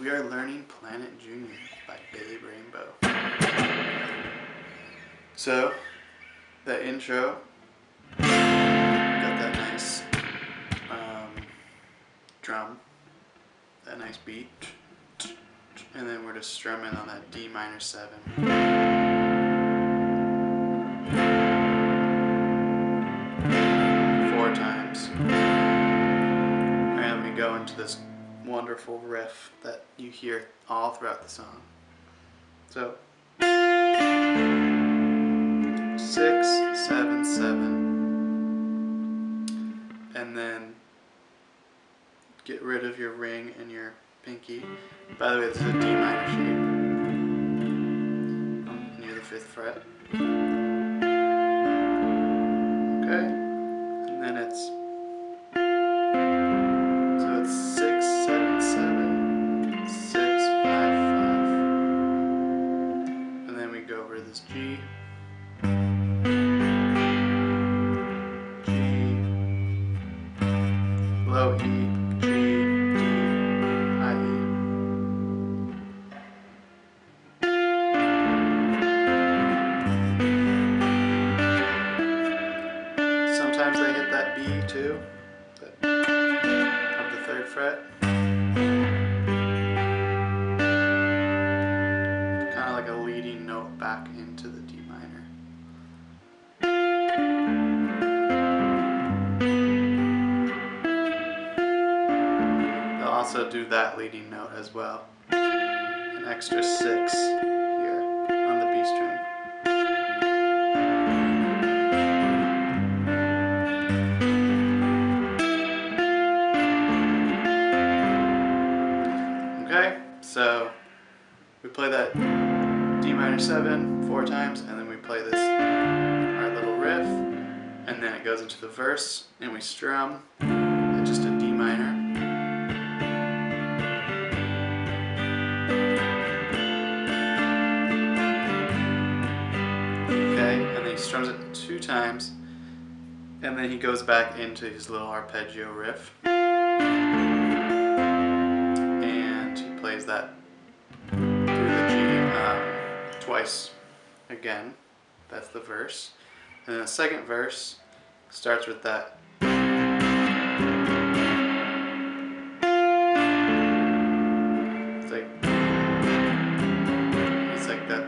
We are learning Planet Junior by Babe Rainbow. So, the intro, got that nice drum, that nice beat, and then we're just strumming on that D minor 7. 4 times. And we go into this wonderful riff that you hear all throughout the song. So 6, 7, 7, and then get rid of your ring and your pinky. By the way, this is a D minor shape near the 5th fret. Okay, and then it's 6, 7, 7, 6, 5, 5, and then we go over to this G, low E, G, D, high E. Sometimes they hit that B too, but of the 3rd fret. Kind of like a leading note back into the D minor. They'll also do that leading note as well. An extra 6 here on the B string. Okay, so we play that D minor 7 4 times, and then we play this, our little riff, and then it goes into the verse, and we strum at just a D minor. Okay, and then he strums it 2 times, and then he goes back into his little arpeggio riff. Plays that through the G twice again. That's the verse. And then the second verse starts with that. It's like that.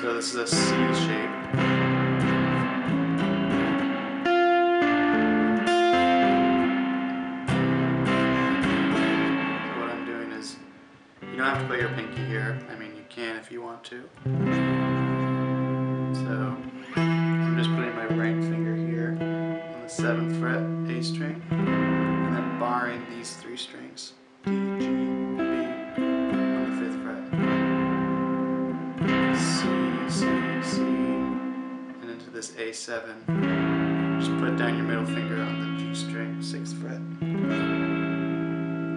So this is a C shape. You don't have to put your pinky here. I mean, you can if you want to. So, I'm just putting my right finger here on the 7th fret, A string, and then barring these 3 strings, D, G, B, on the 5th fret. C, C, C, and into this A7. Just put down your middle finger on the G string, 6th fret.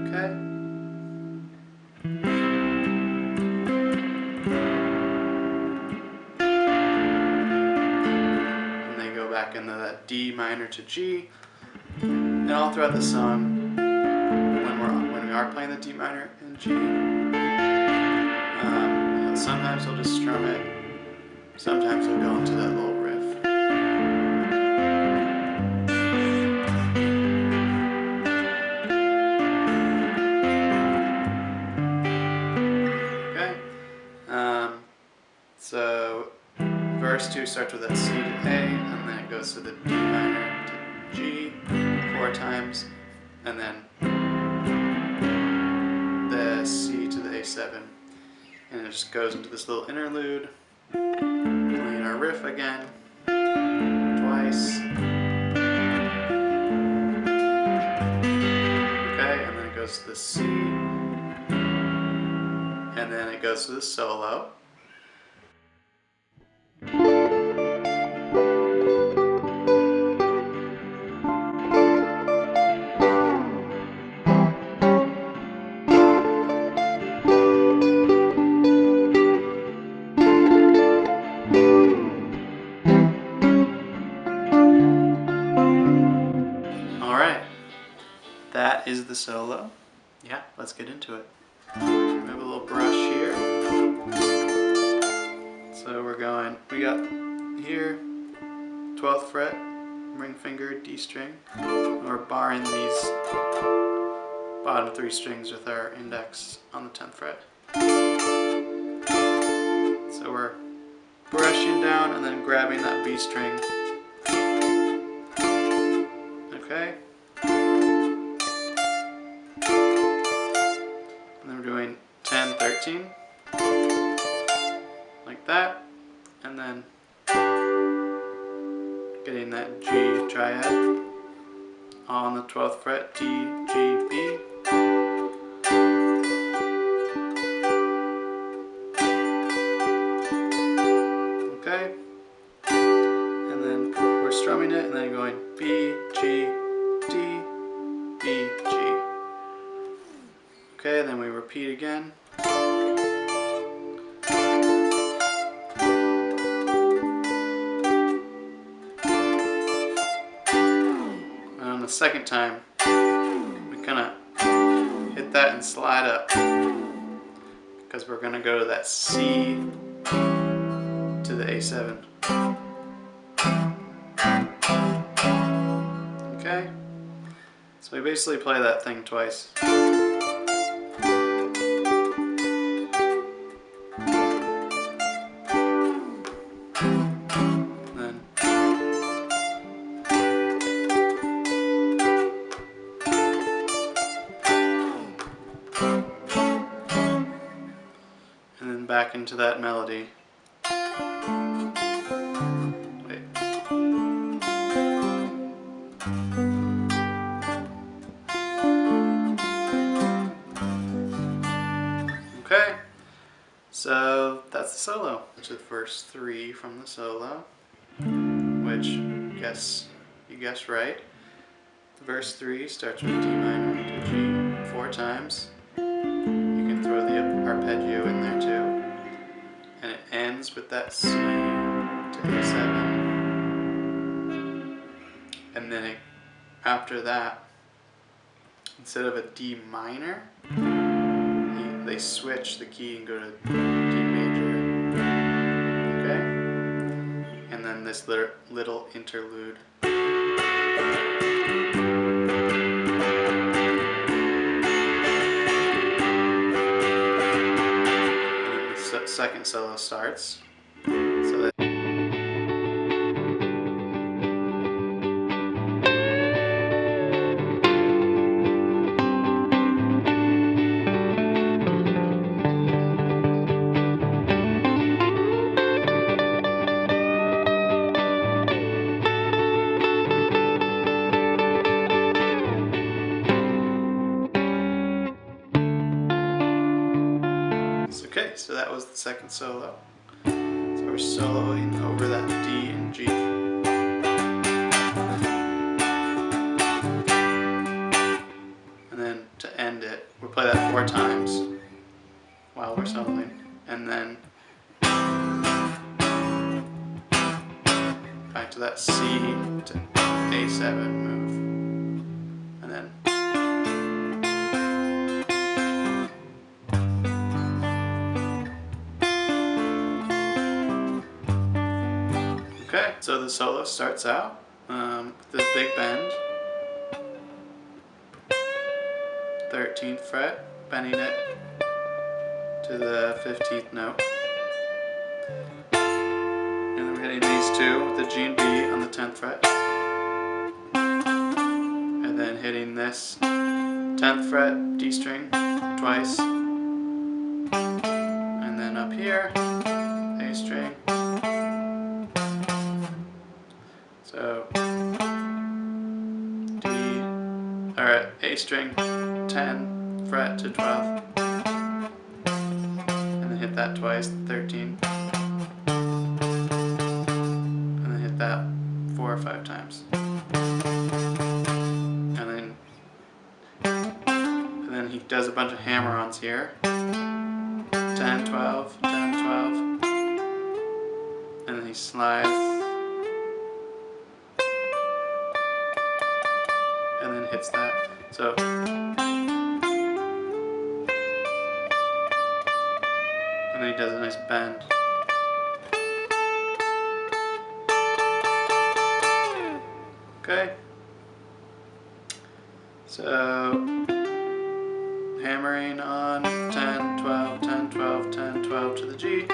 Okay? Back into that D minor to G, and all throughout the song, when we are playing the D minor and G, sometimes we'll just strum it. Sometimes we'll go into that little riff. Okay. So verse 2 starts with that C to A, and then it goes to the D minor to G 4 times, and then the C to the A7, and it just goes into this little interlude, playing our riff again, twice. Okay, and then it goes to the C, and then it goes to the solo. That is the solo. yeah, let's get into it. We have a little brush here. So we got here, 12th fret, ring finger, D string. We're barring these bottom 3 strings with our index on the 10th fret. So we're brushing down and then grabbing that B string. Okay. And then we're doing 10, 13. Like that. And then getting that G triad on the 12th fret, D, G, B. Okay. And then we're strumming it and then going B, G, D, B, G. Okay, then we repeat again. And on the second time, we kind of hit that and slide up because we're going to go to that C to the A7. Okay? So we basically play that thing twice. And then back into that melody. Wait. Okay, so that's the solo. To the first 3 from the solo, which you guessed right. The verse 3 starts with D minor to G 4 times. You can throw the arpeggio in there too. And it ends with that C to A7. And then after that, instead of a D minor, they switch the key and go to D major. Okay? And then this little interlude. Second solo starts. So that okay, so that was the second solo. So we're soloing over that D and G. And then to end it, we'll play that 4 times while we're soloing. And then back to that C to A7 move. And then okay, so the solo starts out with this big bend, 13th fret, bending it to the 15th note. And then we're hitting these 2 with the G and B on the 10th fret. And then hitting this 10th fret, D string, twice. And then up here, A string. So D, or A string, 10 fret to 12, and then hit that twice, 13, and then hit that 4 or 5 times, and then he does a bunch of hammer-ons here, 10, 12, 10, 12, and then he slides. And then hits that. So And then he does a nice bend. Okay. So hammering on 10, 12, 10, 12, 10, 12 to the G,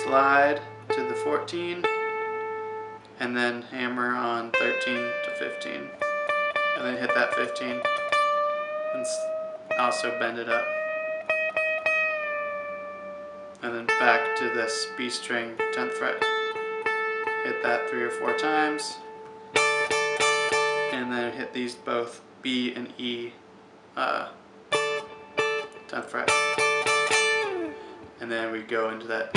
slide to the 14, and then hammer on 13 to 15, and then hit that 15, and also bend it up. And then back to this B string, 10th fret. Hit that 3 or 4 times, and then hit these both B and E, 10th fret. And then we go into that.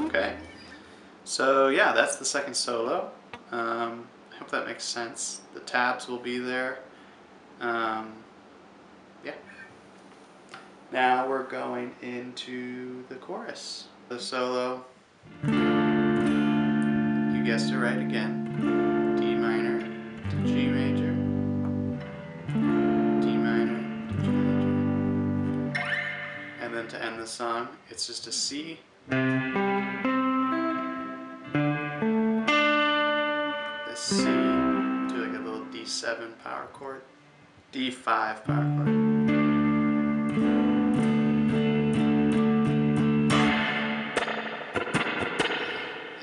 Okay. So yeah, that's the second solo. I hope that makes sense. The tabs will be there. Yeah. Now we're going into the chorus. The solo, you guessed it right again. D minor to G major. D minor to G major. And then to end the song, it's just a C. The C to like a little D7 power chord. D5 power chord.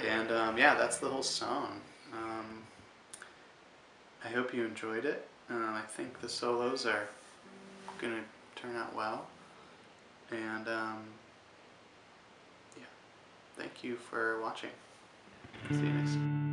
And yeah, that's the whole song. I hope you enjoyed it. I think the solos are going to turn out well. And yeah, thank you for watching. See you next time.